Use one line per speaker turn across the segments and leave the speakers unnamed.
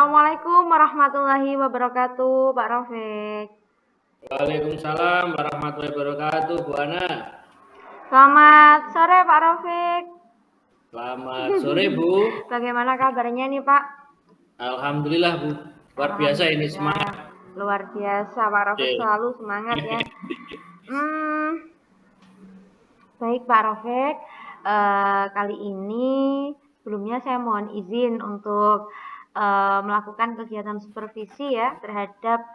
Assalamualaikum warahmatullahi wabarakatuh, Pak Rafiq.
Waalaikumsalam warahmatullahi wabarakatuh, Bu Ana.
Selamat sore, Pak Rafiq.
Selamat sore, Bu.
Bagaimana kabarnya nih, Pak?
Alhamdulillah, Bu. Luar biasa ini semangat.
Luar biasa, Pak Rafiq selalu semangat ya. Baik, Pak Rafiq. Kali ini sebelumnya saya mohon izin untuk melakukan kegiatan supervisi ya terhadap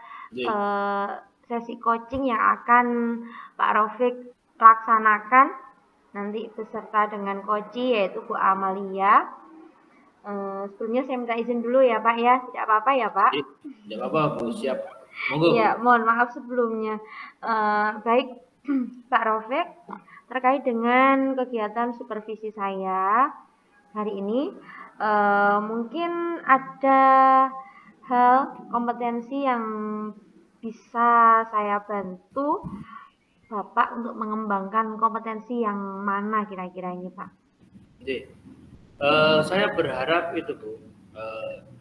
sesi coaching yang akan Pak Rafiq laksanakan nanti beserta dengan coach yaitu Bu Amalia. Sebelumnya saya minta izin dulu ya Pak ya, tidak apa-apa ya Pak?
Tidak apa-apa Bu, siap. Monggo.
Ya, mohon maaf sebelumnya. Baik Pak Rafiq, terkait dengan kegiatan supervisi saya hari ini, mungkin ada hal kompetensi yang bisa saya bantu Bapak untuk mengembangkan kompetensi yang mana kira-kira ini Pak?
Saya berharap itu Bu,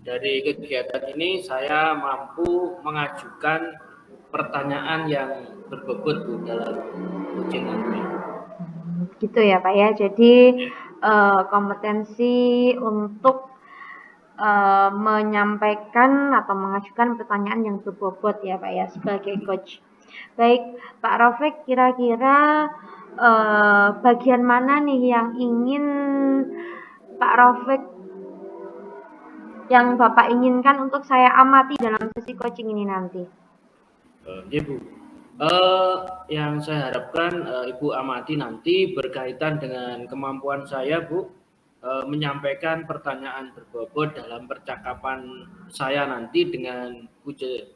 dari kegiatan ini saya mampu mengajukan pertanyaan yang berbobot Bu dalam coaching nanti.
Gitu ya Pak ya, jadi kompetensi untuk menyampaikan atau mengajukan pertanyaan yang berbobot ya Pak ya sebagai coach. Baik Pak Rafiq, kira-kira bagian mana nih yang ingin Pak Rafiq yang Bapak inginkan untuk saya amati dalam sesi coaching ini nanti?
Ya Bu, yang saya harapkan Ibu amati nanti berkaitan dengan kemampuan saya Bu, menyampaikan pertanyaan berbobot dalam percakapan saya nanti dengan Puce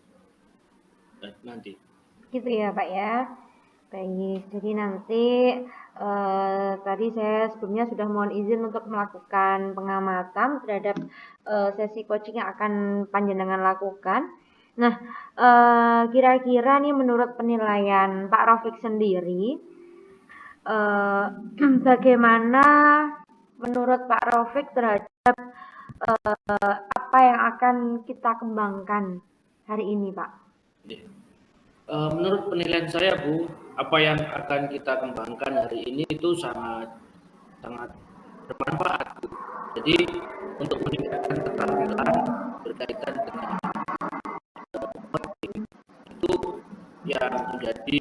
nanti.
Gitu ya Pak ya. Baik, jadi nanti tadi saya sebelumnya sudah mohon izin untuk melakukan pengamatan terhadap sesi coaching yang akan panjenengan lakukan. Nah, kira-kira nih menurut penilaian Pak Rafiq sendiri, bagaimana menurut Pak Rafiq terhadap apa yang akan kita kembangkan hari ini, Pak?
Menurut penilaian saya Bu, apa yang akan kita kembangkan hari ini itu sangat bermanfaat Bu. Jadi untuk meningkatkan keterampilan berkaitan dengan itu yang menjadi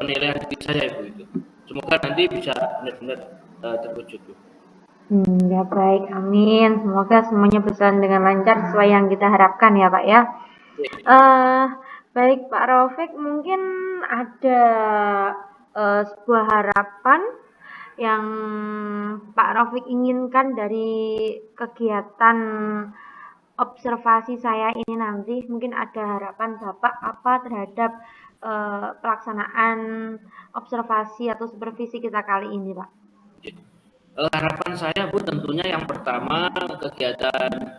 penilaian diri saya Bu itu. Semoga nanti bisa benar-benar terwujud Bu.
Ya baik, amin. Semoga semuanya berjalan dengan lancar sesuai yang kita harapkan ya Pak ya. Baik Pak Rafiq, mungkin ada sebuah harapan yang Pak Rafiq inginkan dari kegiatan observasi saya ini nanti. Mungkin ada harapan Bapak apa terhadap pelaksanaan observasi atau supervisi kita kali ini Pak?
Harapan saya Bu tentunya yang pertama kegiatan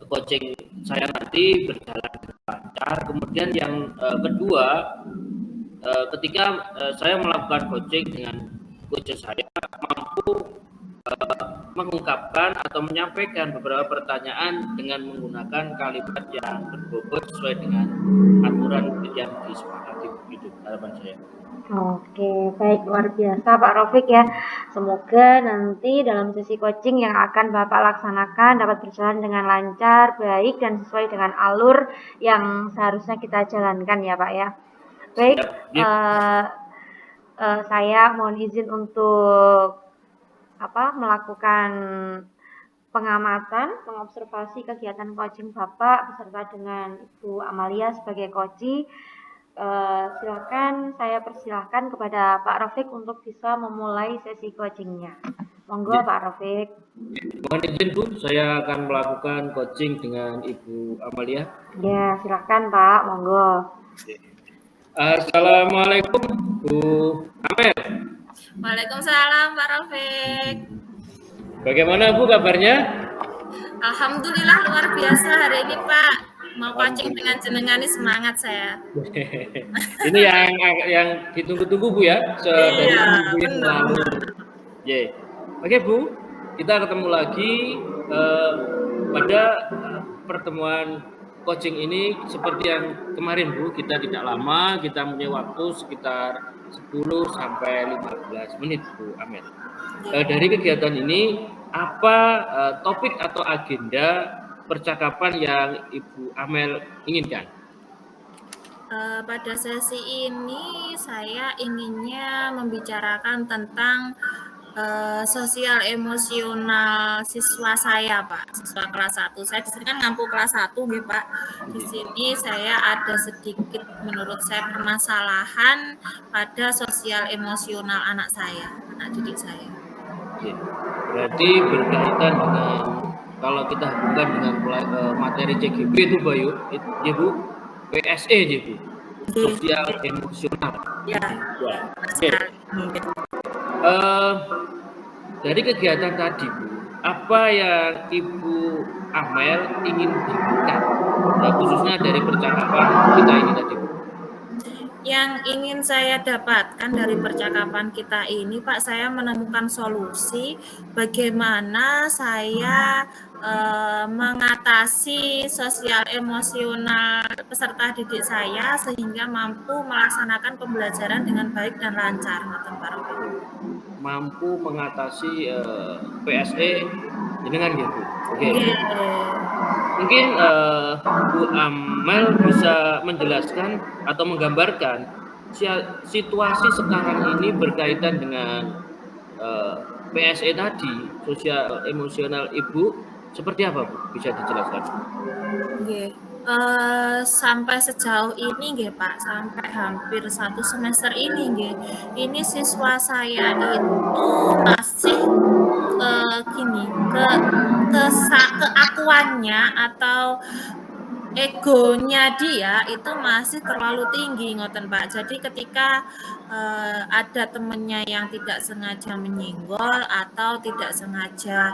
coaching saya nanti berjalan lancar. Kemudian yang kedua, ketika saya melakukan coaching dengan coach saya mampu mengungkapkan atau menyampaikan beberapa pertanyaan dengan menggunakan kalimat yang berbobot sesuai dengan aturan yang disepakati. Itu harapan saya.
Oke, baik, luar biasa Pak Rafiq ya. Semoga nanti dalam sesi coaching yang akan Bapak laksanakan dapat berjalan dengan lancar, baik, dan sesuai dengan alur yang seharusnya kita jalankan ya Pak ya. Baik, saya mohon izin untuk melakukan pengamatan, mengobservasi kegiatan coaching Bapak beserta dengan Ibu Amalia sebagai coach. Silakan saya persilahkan kepada Pak Rafiq untuk bisa memulai sesi coachingnya. Monggo Pak Rafiq.
Mohon izin Bu, saya akan melakukan coaching dengan Ibu Amalia.
Ya, silakan Pak, monggo.
Assalamualaikum Bu Amel.
Waalaikumsalam Pak Rafiq.
Bagaimana Bu kabarnya?
Alhamdulillah luar biasa hari ini Pak. Mau coaching dengan jenengan ini semangat saya.
Ini yang ditunggu-tunggu Bu ya.
Iya, benar.
Oke Bu, kita ketemu lagi pada pertemuan coaching ini seperti yang kemarin Bu, kita tidak lama, kita punya waktu sekitar 10 sampai 15 menit Bu Amel. Dari kegiatan ini apa topik atau agenda percakapan yang Ibu Amel inginkan?
Pada sesi ini saya inginnya membicarakan tentang sosial emosional siswa saya, Pak. Siswa kelas 1. Saya di sini kan ngampu kelas 1 nggih, Pak. Di sini saya ada sedikit menurut saya permasalahan pada sosial emosional anak saya, anak didik saya.
Berarti berkaitan dengan kalau kita hubungkan dengan materi CGP itu Bu, PSE Bu, sosial emosional.
Ya.
Dari kegiatan tadi Bu, apa yang Ibu Amel ingin diberikan, khususnya dari percakapan kita ini tadi Bu?
Yang ingin saya dapatkan dari percakapan kita ini, Pak, saya menemukan solusi bagaimana saya mengatasi sosial emosional peserta didik saya sehingga mampu melaksanakan pembelajaran dengan baik dan lancar,
mampu mengatasi PSE dengan gitu. Oke. Mungkin Bu Amel bisa menjelaskan atau menggambarkan situasi sekarang ini berkaitan dengan PSE tadi, sosial emosional Ibu, seperti apa Bu? Bisa dijelaskan?
Sampai sejauh ini nggih Pak, sampai hampir 1 semester ini nggih. Ini siswa saya itu masih keakuannya atau egonya dia itu masih terlalu tinggi ngoten Pak. Jadi ketika ada temennya yang tidak sengaja menyinggol atau tidak sengaja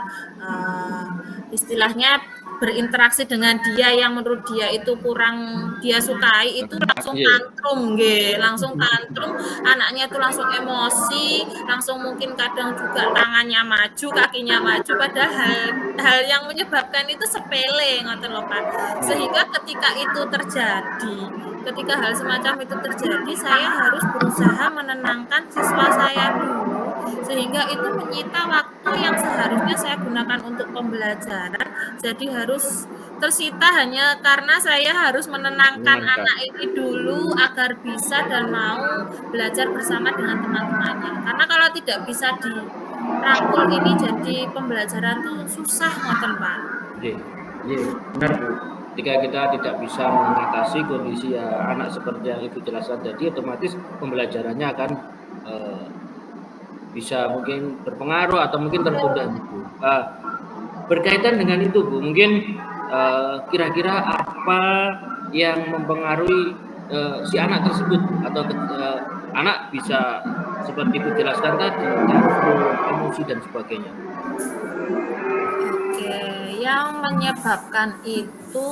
istilahnya berinteraksi dengan dia yang menurut dia itu kurang dia sukai, itu langsung tantrum langsung tantrum, anaknya itu langsung emosi, langsung mungkin kadang juga tangannya maju, kakinya maju, padahal hal yang menyebabkan itu sepele ngoten lho Pak. Sehingga ketika itu terjadi, ketika hal semacam itu terjadi, saya harus berusaha menenangkan siswa saya dulu, sehingga itu menyita waktu yang seharusnya saya gunakan untuk pembelajaran, jadi harus tersita hanya karena saya harus menenangkan anak ini dulu agar bisa dan mau belajar bersama dengan teman-temannya. Karena kalau tidak bisa dirangkul ini jadi pembelajaran tuh susah ngoten Pak.
Iya, benar Bu. Ketika kita tidak bisa mengatasi kondisi anak seperti yang Ibu jelaskan tadi, otomatis pembelajarannya akan bisa mungkin berpengaruh atau mungkin tertunda Bu. Berkaitan dengan itu Bu, mungkin kira-kira apa yang mempengaruhi si anak tersebut atau anak bisa seperti Ibu jelaskan tadi, emosi dan sebagainya.
Yang menyebabkan itu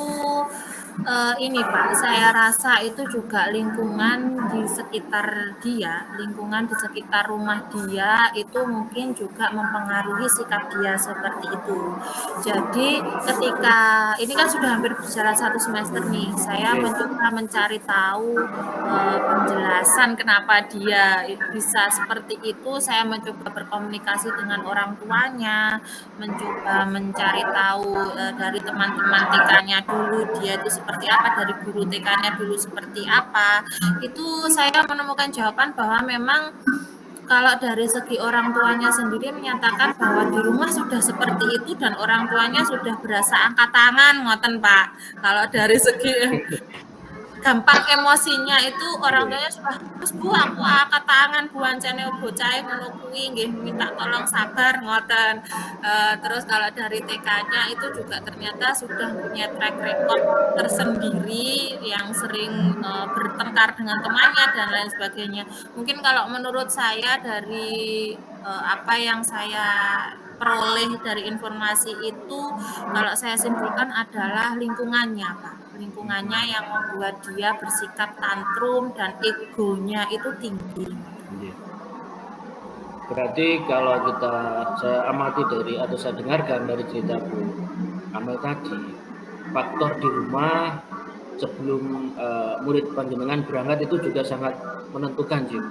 ini Pak, saya rasa itu juga lingkungan di sekitar dia, lingkungan di sekitar rumah dia itu mungkin juga mempengaruhi sikap dia seperti itu. Jadi ketika ini kan sudah hampir berjalan 1 semester nih, saya mencoba mencari tahu penjelasan kenapa dia bisa seperti itu. Saya mencoba berkomunikasi dengan orang tuanya, mencoba mencari tahu dari teman-teman TK-nya dulu dia itu seperti apa, dari guru TK-nya dulu seperti apa. Itu saya menemukan jawaban bahwa memang kalau dari segi orang tuanya sendiri menyatakan bahwa di rumah sudah seperti itu dan orang tuanya sudah berasa angkat tangan ngoten Pak. Kalau dari segi gampang emosinya itu orang tuanya sudah terus Bu aku angkat tangan buancene bocahe ngono kuwi nggih minta tolong sabar ngoten. Terus kalau dari TK-nya itu juga ternyata sudah punya track record tersendiri yang sering bertengkar dengan temannya dan lain sebagainya. Mungkin kalau menurut saya dari apa yang saya peroleh dari informasi itu, kalau saya simpulkan adalah lingkungannya Pak. Lingkungannya yang membuat dia bersikap tantrum dan egonya itu tinggi.
Berarti kalau saya amati dari atau saya dengarkan dari cerita Bu Amel tadi, faktor di rumah sebelum murid panjenengan berangkat itu juga sangat menentukan sih.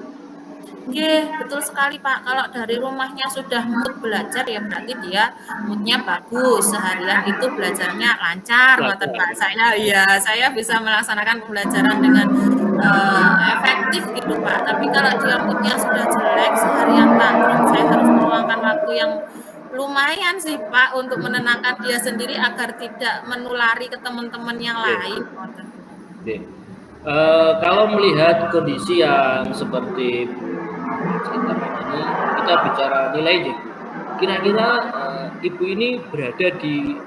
Oke, betul sekali Pak. Kalau dari rumahnya sudah mood belajar ya berarti dia moodnya bagus. Seharian itu belajarnya lancar, ngoten Pak. Saya bisa melaksanakan pembelajaran dengan efektif gitu Pak. Tapi kalau dia moodnya sudah jelek, seharian tantrum, saya harus meluangkan waktu yang lumayan sih Pak untuk menenangkan dia sendiri agar tidak menulari ke teman-teman yang lain.
Oke. Kalau melihat kondisi yang seperti ceritakan ini, kita bicara nilai deh. Kira-kira ibu ini berada di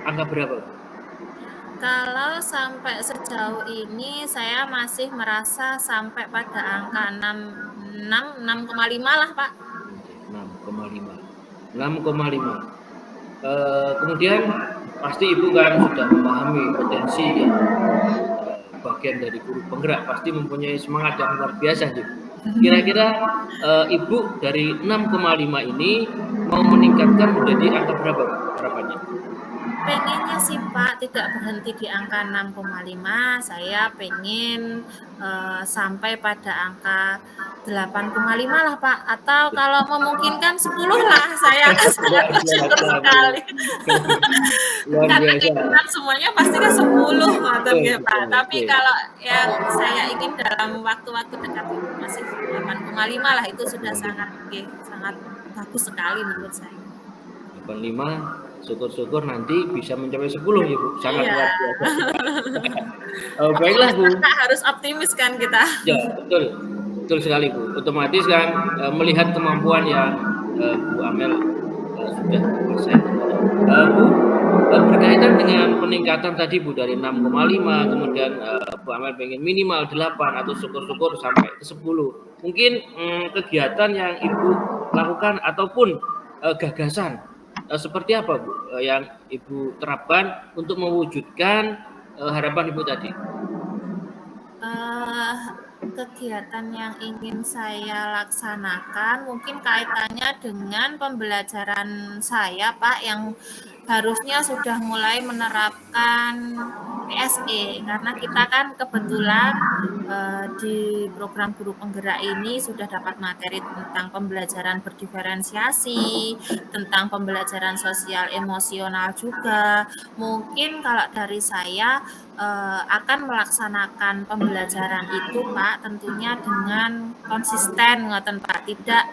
angka berapa?
Kalau sampai sejauh ini saya masih merasa sampai pada angka 6,5 lah Pak.
6,5. 6,5. Kemudian pasti ibu kan sudah memahami potensi ya, bagian dari guru penggerak, pasti mempunyai semangat yang luar biasa sih. Kira-kira ibu dari 6,5 ini mau meningkatkan menjadi angka berapa harapannya?
Pengennya sih Pak tidak berhenti di angka 6,5, saya pengen sampai pada angka 8,5 lah Pak, atau kalau memungkinkan 10 lah, saya akan sangat bersyukur sekali. Karena keinginan semuanya pasti kan 10 ngoten nggih Pak. Tapi kalau yang saya ingin dalam waktu-waktu dekat itu masih 8,5 lah, itu sudah sangat bagus sekali menurut saya.
8,5, syukur-syukur nanti bisa mencapai 10 ya Bu, sangat luar biasa. Baiklah Bu.
Kita harus optimis kan kita.
Ya betul sekali Bu. Otomatis kan melihat kemampuan yang Bu Amel sudah kuasai. Bu, berkaitan dengan peningkatan tadi Bu dari 6,5, kemudian Bu Amel pengen minimal 8 atau syukur-syukur sampai ke 10. Mungkin kegiatan yang Ibu lakukan ataupun gagasan seperti apa Bu yang Ibu terapkan untuk mewujudkan harapan Ibu tadi?
Kegiatan yang ingin saya laksanakan mungkin kaitannya dengan pembelajaran saya Pak, yang harusnya sudah mulai menerapkan PSE, karena kita kan kebetulan di program guru penggerak ini sudah dapat materi tentang pembelajaran berdiferensiasi, tentang pembelajaran sosial emosional juga. Mungkin kalau dari saya akan melaksanakan pembelajaran itu Pak, tentunya dengan konsisten ngoten Pak, tidak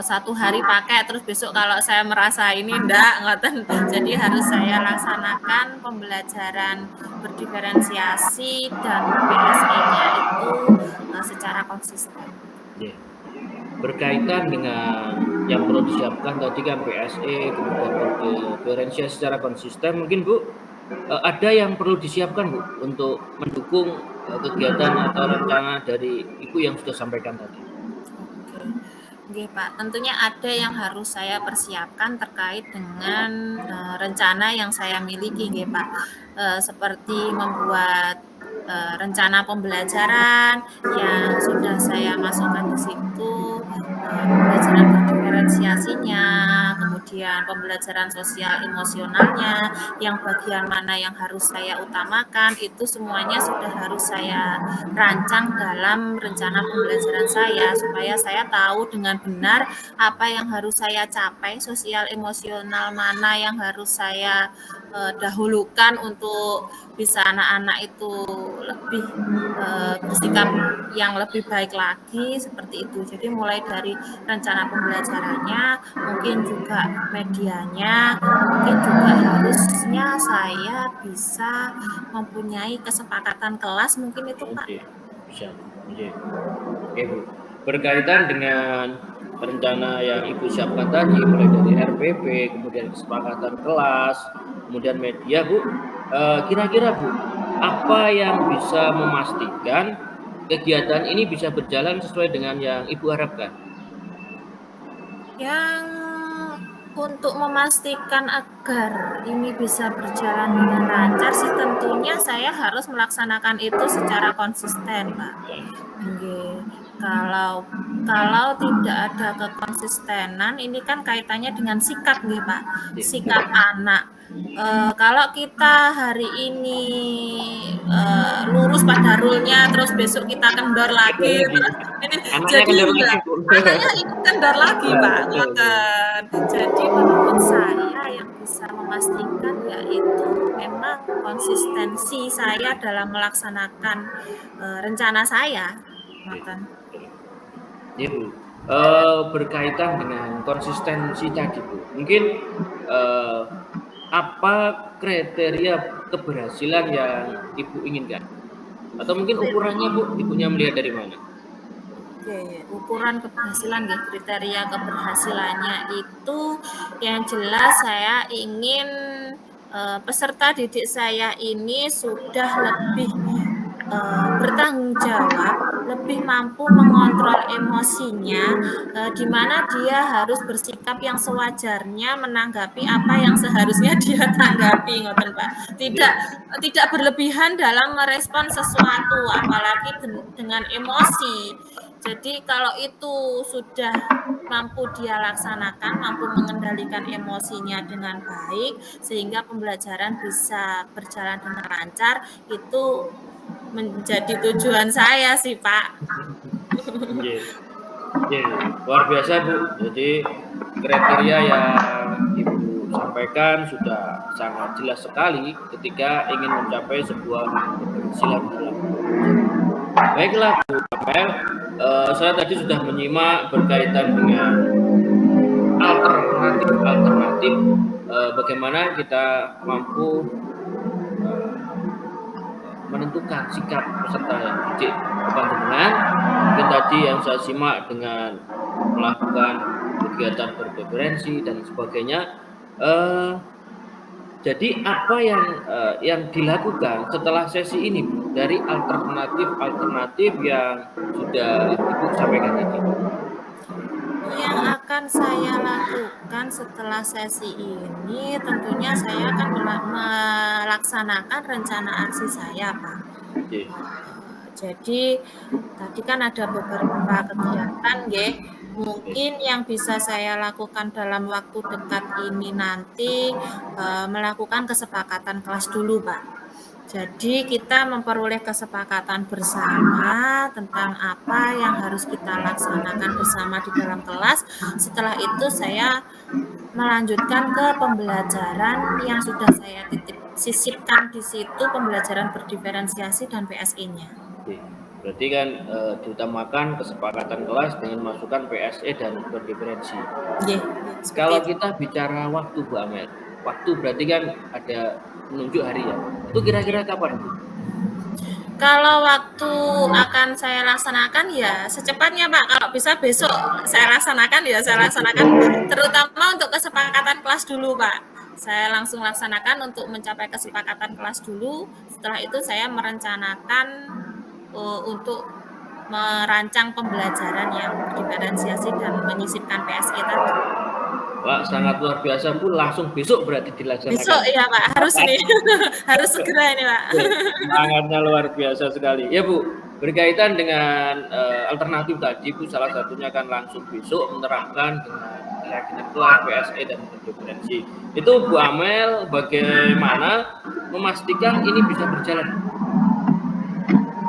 satu hari pakai terus besok kalau saya merasa ini enggak ngoten. Jadi harus saya laksanakan pembelajaran berdiferensiasi dan PSE-nya itu secara konsisten.
Berkaitan dengan yang perlu disiapkan tadi kan PSE, kemudian berdiferensiasi secara konsisten, mungkin Bu ada yang perlu disiapkan Bu untuk mendukung kegiatan atau rencana dari Ibu yang sudah sampaikan tadi?
Oke Pak, tentunya ada yang harus saya persiapkan terkait dengan rencana yang saya miliki nggih Pak, seperti membuat rencana pembelajaran yang sudah saya masukkan di situ, pembelajaran berdiferensiasinya, kemudian pembelajaran sosial emosionalnya, yang bagian mana yang harus saya utamakan, itu semuanya sudah harus saya rancang dalam rencana pembelajaran saya, supaya saya tahu dengan benar apa yang harus saya capai, sosial emosional mana yang harus saya dahulukan untuk bisa anak-anak itu lebih bersikap yang lebih baik lagi, seperti itu. Jadi mulai dari rencana pembelajarannya, mungkin juga medianya, mungkin juga harusnya saya bisa mempunyai kesepakatan kelas, mungkin itu Pak.
Bisa. Oke Bu. Berkaitan dengan rencana yang Ibu siapkan tadi, mulai dari RPP, kemudian kesepakatan kelas, kemudian media Bu, kira-kira Bu, apa yang bisa memastikan kegiatan ini bisa berjalan sesuai dengan yang Ibu harapkan?
Yang untuk memastikan agar ini bisa berjalan dengan lancar sih tentunya saya harus melaksanakan itu secara konsisten Pak. Kalau tidak ada kekonsistenan, ini kan kaitannya dengan sikap nih Pak, sikap anak. Kalau kita hari ini lurus pada rule-nya, terus besok kita kendor lagi, terus ini
Anaknya
jadi
kendor
enggak,
lagi, Bu.
anaknya ikut kendor lagi
Ya,
Pak.
betul.
Jadi menurut saya yang bisa memastikan yaitu memang konsistensi saya dalam melaksanakan rencana saya.
Ya, Bu. Berkaitan dengan konsistensi tadi, Bu. Mungkin apa kriteria keberhasilan yang Ibu inginkan? Atau mungkin ukurannya, Bu, Ibunya melihat dari mana?
Oke, ukuran keberhasilan ya, kriteria keberhasilannya itu yang jelas saya ingin peserta didik saya ini sudah lebih bertanggung jawab, lebih mampu mengontrol emosinya, di mana dia harus bersikap yang sewajarnya menanggapi apa yang seharusnya dia tanggapi, ngoten Pak. Tidak berlebihan dalam merespon sesuatu, apalagi dengan emosi. Jadi kalau itu sudah mampu dia laksanakan, mampu mengendalikan emosinya dengan baik, sehingga pembelajaran bisa berjalan dengan lancar, itu menjadi tujuan saya sih Pak.
Luar biasa Bu. Jadi kriteria yang Ibu sampaikan sudah sangat jelas sekali ketika ingin mencapai sebuah keberhasilan dalam bekerja. Baiklah Bu Amel, saya tadi sudah menyimak berkaitan dengan alternatif bagaimana kita mampu menentukan sikap peserta yang didik panjenengan. Mungkin tadi yang saya simak dengan melakukan kegiatan berpreferensi dan sebagainya. Jadi apa yang dilakukan setelah sesi ini dari alternatif yang sudah Ibu sampaikan tadi?
Yang akan saya lakukan setelah sesi ini tentunya saya akan melaksanakan rencana aksi saya Pak. Jadi tadi kan ada beberapa kegiatan nggih. Mungkin yang bisa saya lakukan dalam waktu dekat ini nanti melakukan kesepakatan kelas dulu Pak. Jadi kita memperoleh kesepakatan bersama tentang apa yang harus kita laksanakan bersama di dalam kelas. Setelah itu saya melanjutkan ke pembelajaran yang sudah saya sisipkan di situ, pembelajaran berdiferensiasi dan PSE-nya.
Berarti kan diutamakan kesepakatan kelas dengan masukan PSE dan berdiferensi. Kalau kita bicara waktu Bu Amel, waktu berarti kan ada menunjuk hari ya. Itu kira-kira kapan Bu?
Kalau waktu akan saya laksanakan ya secepatnya Pak. Kalau bisa besok saya laksanakan ya saya laksanakan. Terutama untuk kesepakatan kelas dulu Pak. Saya langsung laksanakan untuk mencapai kesepakatan kelas dulu. Setelah itu saya merencanakan untuk merancang pembelajaran yang diferensiasi dan menyisipkan PSE tadi.
Wah, sangat luar biasa Bu, langsung besok berarti dilaksanakan.
Besok ya Pak, harus nih, harus segera ini Pak.
Semangatnya luar biasa sekali. Ya Bu, berkaitan dengan alternatif tadi Bu, salah satunya kan langsung besok menerapkan dengan keyakinan kelas, PSE dan berdiferensi. Itu Bu Amel bagaimana memastikan ini bisa berjalan?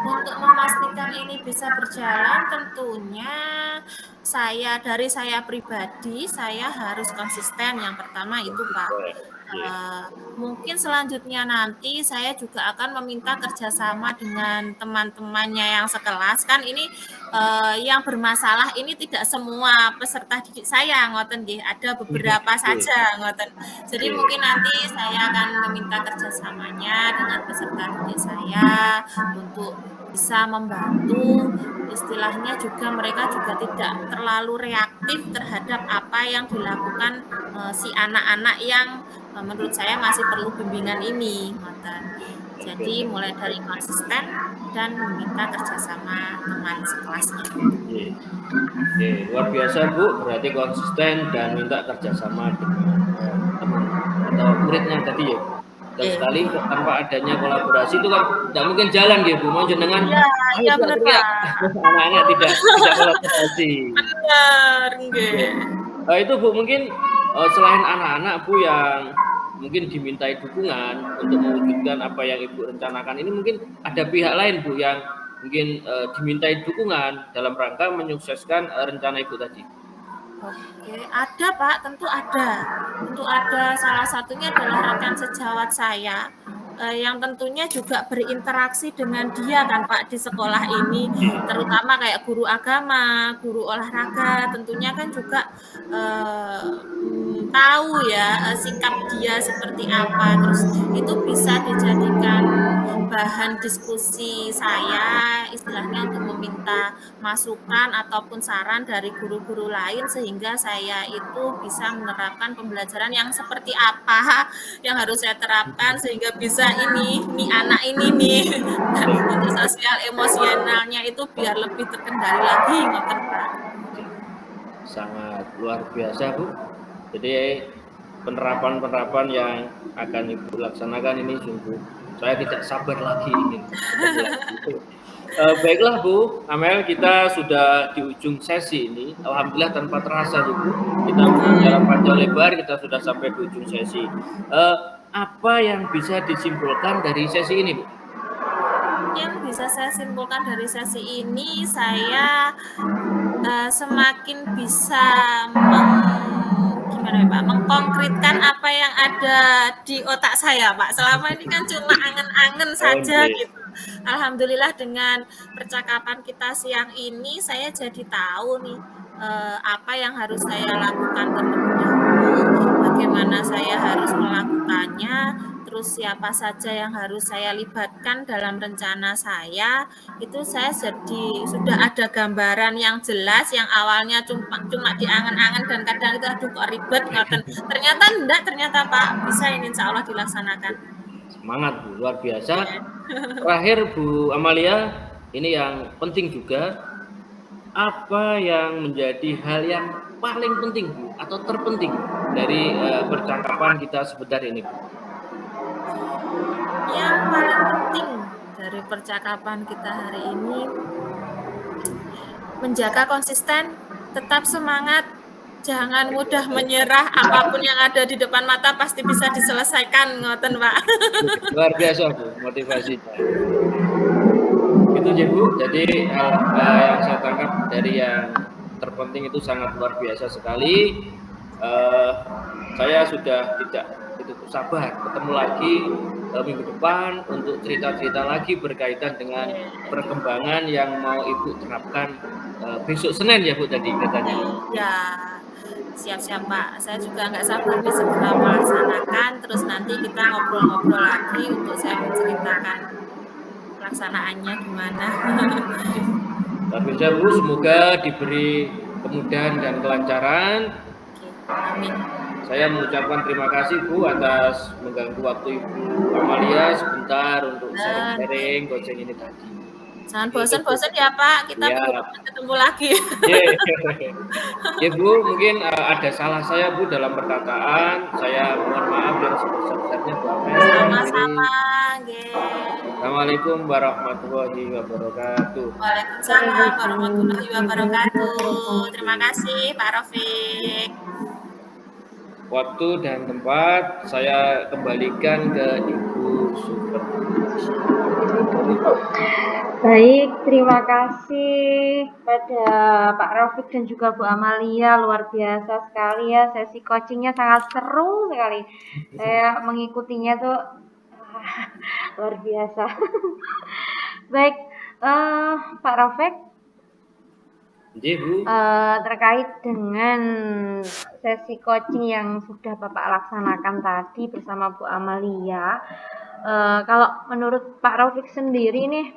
Untuk memastikan ini bisa berjalan tentunya dari saya pribadi saya harus konsisten yang pertama itu Pak. Mungkin selanjutnya nanti saya juga akan meminta kerjasama dengan teman-temannya yang sekelas kan ini yang bermasalah ini tidak semua peserta didik saya ngoten nggih, ada beberapa saja ngoten. Jadi mungkin nanti saya akan meminta kerjasamanya dengan peserta didik saya untuk bisa membantu, istilahnya juga mereka juga tidak terlalu reaktif terhadap apa yang dilakukan si anak-anak yang menurut saya masih perlu bimbingan ini. Jadi mulai dari konsisten dan meminta kerjasama teman sekelasnya.
Luar biasa Bu, berarti konsisten dan minta kerjasama dengan teman atau muridnya tadi ya. Dan sekali tanpa adanya kolaborasi itu kan tidak mungkin jalan gitu, Bu. Mau jenengan
Iya benar Pak.
anak-anak tidak kolaborasi.
Benar, nggih.
Itu Bu mungkin selain anak-anak Bu yang mungkin dimintai dukungan untuk mewujudkan apa yang Ibu rencanakan ini, mungkin ada pihak lain Bu yang mungkin dimintai dukungan dalam rangka menyukseskan rencana Ibu tadi.
Oke, ada Pak, tentu ada. Tentu ada, salah satunya adalah rekan sejawat saya yang tentunya juga berinteraksi dengan dia kan Pak di sekolah ini, terutama kayak guru agama, guru olahraga, tentunya kan juga tahu ya sikap dia seperti apa, terus itu bisa dijadikan bahan diskusi saya istilahnya untuk meminta masukan ataupun saran dari guru-guru lain sehingga saya itu bisa menerapkan pembelajaran yang seperti apa yang harus saya terapkan sehingga bisa nih anak ini nih untuk sosial emosionalnya itu biar lebih terkendali lagi, ngoten Pak.
Sangat luar biasa Bu. Jadi penerapan yang akan Ibu laksanakan ini sungguh saya tidak sabar lagi ingin. Baiklah Bu Amel, kita sudah di ujung sesi ini. Alhamdulillah tanpa terasa Bu, kita dalam panjang lebar kita sudah sampai di ujung sesi. Apa yang bisa disimpulkan dari sesi ini Bu?
Yang bisa saya simpulkan dari sesi ini, saya semakin bisa mengkonkretkan apa yang ada di otak saya Pak. Selama ini kan cuma angen-angen saja gitu. Alhamdulillah dengan percakapan kita siang ini saya jadi tahu nih apa yang harus saya lakukan terlebih dahulu, bagaimana saya harus melakukannya, terus siapa saja yang harus saya libatkan dalam rencana saya. Itu saya jadi sudah ada gambaran yang jelas, yang awalnya cuma diangen-angen dan kadang itu aduh kok ribet ngoten. Ternyata Pak bisa ini insya Allah dilaksanakan.
Semangat Bu, luar biasa. Terakhir Bu Amalia, ini yang penting juga, apa yang menjadi hal yang paling penting Bu atau terpenting dari percakapan kita sebentar ini Bu?
Yang paling penting dari percakapan kita hari ini menjaga konsisten, tetap semangat, jangan mudah menyerah, apapun yang ada di depan mata pasti bisa diselesaikan, ngoten Pak.
Luar biasa Bu motivasinya. Itu ya Bu, jadi yang saya tangkap dari yang terpenting itu sangat luar biasa sekali. Saya sudah tidak begitu sabar ketemu lagi minggu depan untuk cerita-cerita lagi berkaitan dengan perkembangan yang mau Ibu terapkan besok Senin ya Bu tadi katanya.
Ya, siap-siap Pak. Saya juga nggak sabar nih segera melaksanakan. Terus nanti kita ngobrol-ngobrol lagi untuk saya menceritakan pelaksanaannya gimana.
Tapi saya Bu semoga diberi kemudahan dan kelancaran.
Amin.
Saya mengucapkan terima kasih Bu atas mengganggu waktu Ibu Amalia sebentar untuk sharing coaching ini tadi.
Jangan bosan-bosan ya Pak, kita ketemu lagi.
Ya Bu, mungkin ada salah saya Bu dalam perkataan. Saya mohon maaf yang sebesar-besarnya Bu Amel.
Sama-sama.
Assalamualaikum warahmatullahi wabarakatuh.
Waalaikumsalam warahmatullahi wabarakatuh. Terima kasih Pak Rafiq.
Waktu dan tempat saya kembalikan ke Ibu Super.
Baik, terima kasih pada Pak Rafiq dan juga Bu Amalia, luar biasa sekali ya, sesi coachingnya sangat seru sekali. Saya mengikutinya tuh luar biasa. Baik, Pak Rafiq, terkait dengan sesi coaching yang sudah Bapak laksanakan tadi bersama Bu Amalia, kalau menurut Pak Rafiq sendiri nih,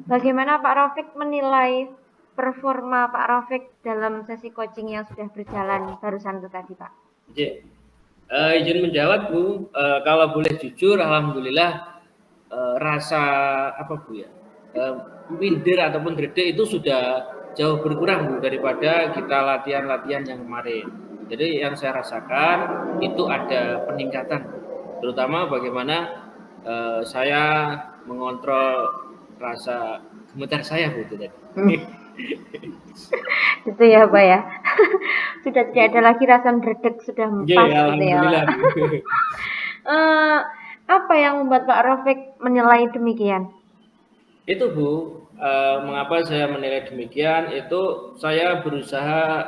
bagaimana Pak Rafiq menilai performa Pak Rafiq dalam sesi coaching yang sudah berjalan barusan itu tadi Pak?
Izin menjawab Bu, kalau boleh jujur, alhamdulillah rasa apa Bu ya, minder ataupun gredek itu sudah jauh berkurang Bu daripada kita latihan-latihan yang kemarin. Jadi yang saya rasakan itu ada peningkatan, terutama bagaimana saya mengontrol rasa gemetar saya Bu itu tadi.
Itu ya Pak ya. Sudah tidak ada lagi rasa dredeg, sudah pas gitu ya Pak. Apa yang membuat Pak Rafiq menilai demikian?
Itu Bu, mengapa saya menilai demikian, itu saya berusaha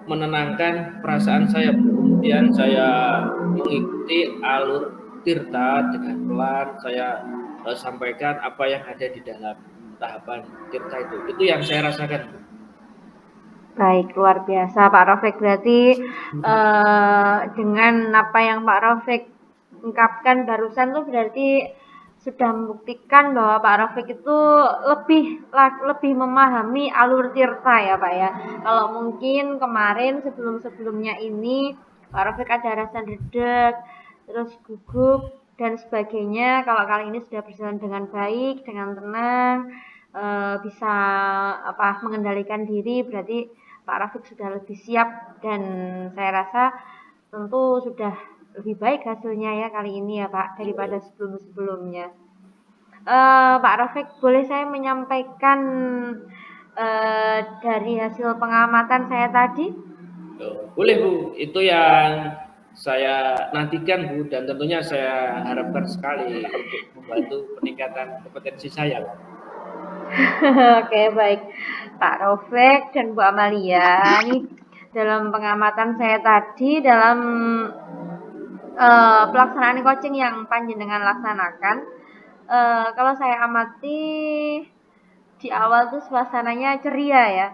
menenangkan perasaan saya Bu. Kemudian saya mengikuti alur tirta dengan pelan, saya sampaikan apa yang ada di dalam tahapan tirta itu yang saya rasakan Bu.
Baik, luar biasa Pak Rafiq. Berarti dengan apa yang Pak Rafiq ungkapkan barusan tuh berarti sudah membuktikan bahwa Pak Rafiq itu lebih memahami alur tirta ya Pak ya. Kalau mungkin kemarin sebelumnya ini Pak Rafiq ada rasa dedek, terus gugup dan sebagainya. Kalau kali ini sudah berjalan dengan baik, dengan tenang, bisa mengendalikan diri, berarti Pak Rafiq sudah lebih siap dan saya rasa tentu sudah lebih baik hasilnya ya kali ini ya Pak daripada sebelumnya. Pak Rafiq, boleh saya menyampaikan dari hasil pengamatan saya tadi?
Boleh Bu, itu yang saya nantikan Bu, dan tentunya saya harapkan sekali untuk membantu peningkatan kompetensi saya.
Oke, baik Pak Rafiq dan Bu Amalia, nih dalam pengamatan saya tadi dalam pelaksanaan coaching yang panjenengan laksanakan, kalau saya amati di awal tuh suasananya ceria ya,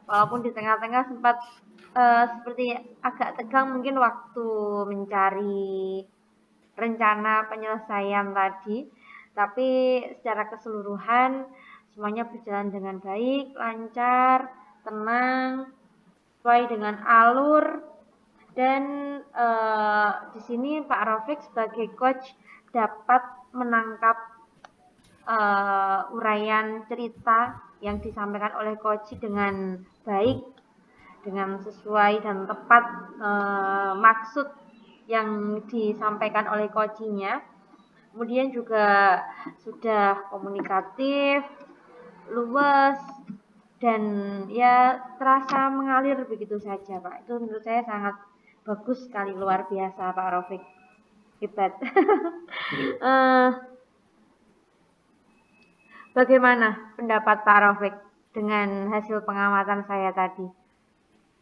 walaupun di tengah-tengah sempat seperti agak tegang mungkin waktu mencari rencana penyelesaian tadi, tapi secara keseluruhan semuanya berjalan dengan baik, lancar, tenang, sesuai dengan alur. Dan di sini Pak Rafiq sebagai coach dapat menangkap uraian cerita yang disampaikan oleh coach dengan baik, dengan sesuai dan tepat maksud yang disampaikan oleh coachnya. Kemudian juga sudah komunikatif, luwes, dan ya terasa mengalir begitu saja Pak. Itu menurut saya sangat bagus sekali, luar biasa Pak Rafiq, hebat. Bagaimana pendapat Pak Rafiq dengan hasil pengamatan saya tadi?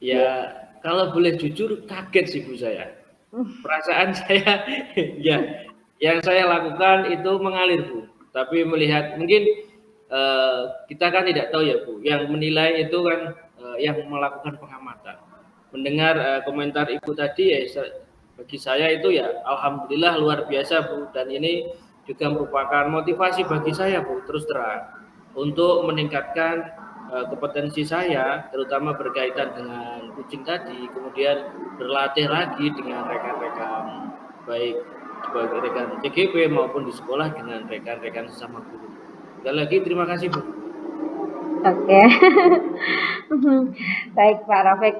Ya, kalau boleh jujur kaget sih Bu saya. Perasaan saya ya yang saya lakukan itu mengalir Bu. Tapi melihat mungkin kita kan tidak tahu ya Bu. Yang menilai itu kan yang melakukan pengamatan. Mendengar komentar Ibu tadi ya bagi saya itu ya alhamdulillah luar biasa Bu, dan ini juga merupakan motivasi bagi saya Bu, terus terang untuk meningkatkan kompetensi saya, terutama berkaitan dengan coaching tadi, kemudian berlatih lagi dengan rekan-rekan baik sebagai rekan CGP maupun di sekolah dengan rekan-rekan sesama guru. Sekali lagi terima kasih Bu.
Oke. Baik Pak Rafiq.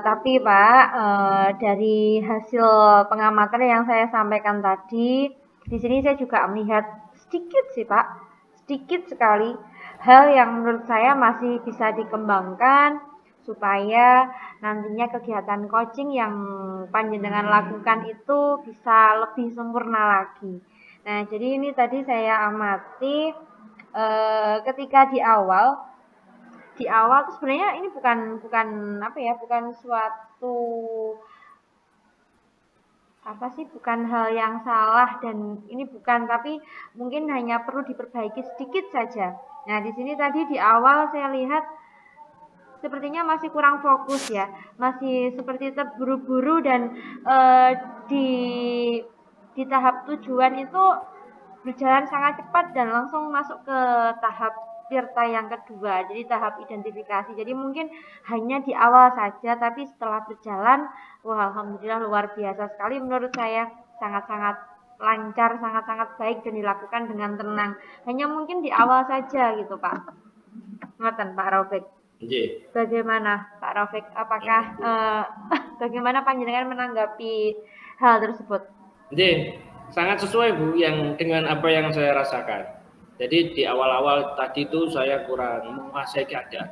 Tapi Pak, dari hasil pengamatan yang saya sampaikan tadi, di sini saya juga melihat sedikit sih Pak, sedikit sekali hal yang menurut saya masih bisa dikembangkan supaya nantinya kegiatan coaching yang panjenengan lakukan itu bisa lebih sempurna lagi. Nah, jadi ini tadi saya amati ketika di awal tuh sebenarnya ini bukan suatu bukan hal yang salah, dan ini tapi mungkin hanya perlu diperbaiki sedikit saja. Nah, di sini tadi di awal saya lihat sepertinya masih kurang fokus ya, masih seperti terburu-buru dan di tahap tujuan itu berjalan sangat cepat dan langsung masuk ke tahap tirta yang kedua, jadi tahap identifikasi. Jadi mungkin hanya di awal saja, tapi setelah berjalan, wah alhamdulillah luar biasa sekali menurut saya, sangat-sangat lancar, sangat-sangat baik dan dilakukan dengan tenang. Hanya mungkin di awal saja gitu Pak. Ngoten Pak Rafiq. Bagaimana Pak Rafiq? Apakah bagaimana panjenengan menanggapi hal tersebut?
Jadi sangat sesuai Bu yang dengan apa yang saya rasakan. Jadi di awal-awal tadi itu saya kurang menguasai keadaan.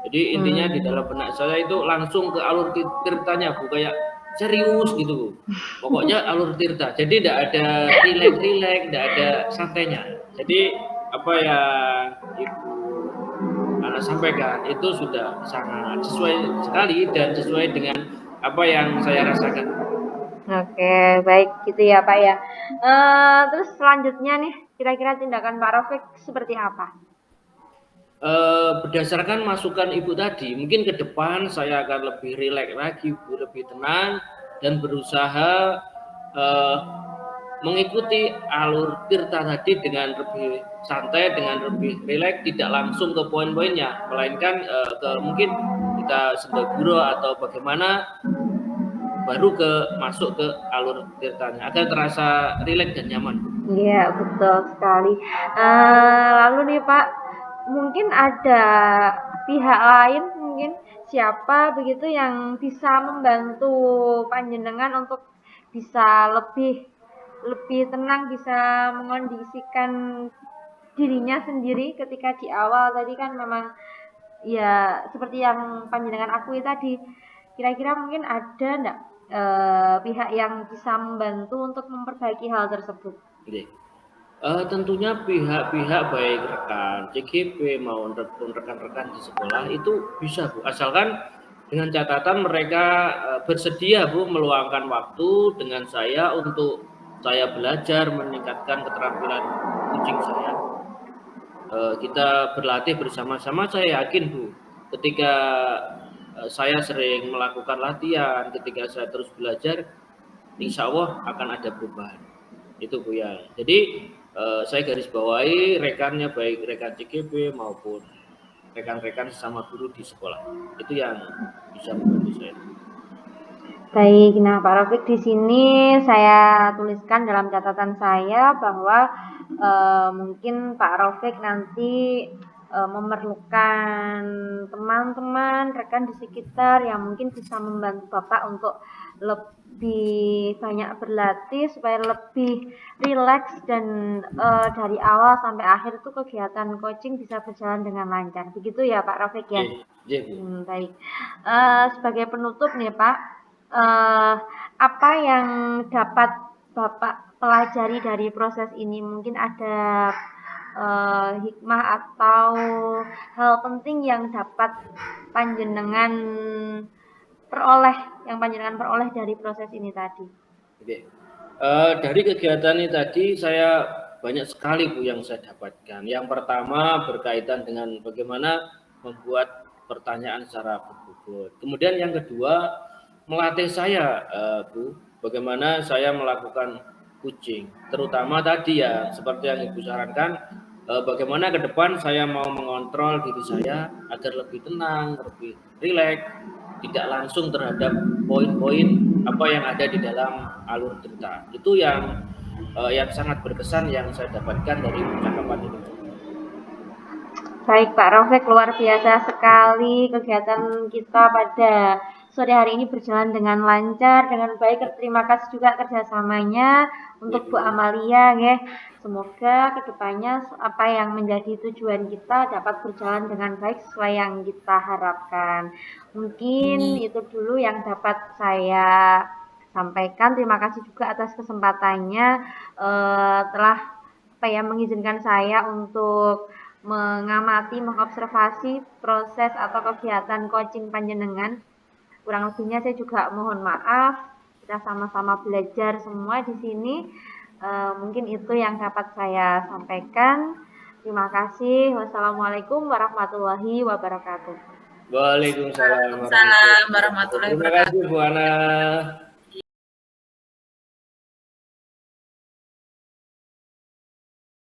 Jadi intinya di dalam benak saya itu langsung ke alur tirtanya Bu, kayak serius gitu Bu. Pokoknya alur tirta. Jadi tidak ada rileks, tidak ada santainya. Jadi apa yang Ibu Ana sampaikan itu sudah sangat sesuai sekali dan sesuai dengan apa yang saya rasakan.
Oke, baik gitu ya Pak ya. Terus selanjutnya nih, kira-kira tindakan Pak Rafiq seperti apa?
Berdasarkan masukan Ibu tadi, mungkin ke depan saya akan lebih rileks lagi, Bu, lebih tenang dan berusaha mengikuti alur tirta tadi dengan lebih santai, dengan lebih rileks, tidak langsung ke poin-poinnya, melainkan mungkin kita sendaguro atau bagaimana baru masuk ke alur tirtanya agar terasa rileks dan nyaman.
Iya, betul sekali. Lalu nih Pak, mungkin ada pihak lain, mungkin siapa begitu yang bisa membantu panjenengan untuk bisa lebih tenang, bisa mengondisikan dirinya sendiri ketika di awal tadi kan memang ya seperti yang panjenengan akui tadi. Kira-kira mungkin ada enggak pihak yang bisa membantu untuk memperbaiki hal tersebut?
Tentunya pihak-pihak baik rekan CGP maupun rekan-rekan di sekolah itu bisa Bu, asalkan dengan catatan mereka bersedia Bu meluangkan waktu dengan saya untuk saya belajar meningkatkan keterampilan kucing saya. Kita berlatih bersama-sama, saya yakin Bu, ketika saya sering melakukan latihan, ketika saya terus belajar, insya Allah akan ada perubahan. Itu Bu ya. Jadi saya garis bawahi rekannya baik rekan CGP maupun rekan-rekan sesama guru di sekolah. Itu yang bisa membantu saya.
Baik, nah Pak Rafiq di sini saya tuliskan dalam catatan saya bahwa mungkin Pak Rafiq nanti memerlukan teman-teman, rekan di sekitar yang mungkin bisa membantu Bapak untuk lebih banyak berlatih supaya lebih rileks dan dari awal sampai akhir itu kegiatan coaching bisa berjalan dengan lancar. Begitu ya Pak Rafiq ya? Baik. Sebagai penutup nih Pak, apa yang dapat Bapak pelajari dari proses ini? Mungkin ada hikmah atau hal penting yang dapat panjenengan peroleh dari proses ini tadi.
Dari kegiatan ini tadi saya banyak sekali Bu yang saya dapatkan. Yang pertama berkaitan dengan bagaimana membuat pertanyaan secara berbobot. Kemudian yang kedua melatih saya Bu, bagaimana saya melakukan coaching, terutama tadi ya seperti yang Ibu sarankan, bagaimana ke depan saya mau mengontrol diri saya agar lebih tenang, lebih rileks, tidak langsung terhadap poin-poin apa yang ada di dalam alur cerita. Itu yang sangat berkesan yang saya dapatkan dari percakapan ini.
Baik Pak Rafiq, luar biasa sekali kegiatan kita pada sore hari ini berjalan dengan lancar, dengan baik. Terima kasih juga kerjasamanya untuk Bu Amalia, ya. Semoga kedepannya apa yang menjadi tujuan kita dapat berjalan dengan baik sesuai yang kita harapkan. Mungkin itu dulu yang dapat saya sampaikan. Terima kasih juga atas kesempatannya telah mengizinkan saya untuk mengamati, mengobservasi proses atau kegiatan coaching panjenengan. Kurang lebihnya saya juga mohon maaf. Kita sama-sama belajar semua di sini. Mungkin itu yang dapat saya sampaikan. Terima kasih. Wassalamualaikum warahmatullahi wabarakatuh.
Waalaikumsalam
warahmatullahi wabarakatuh.
Terima kasih Bu Ana.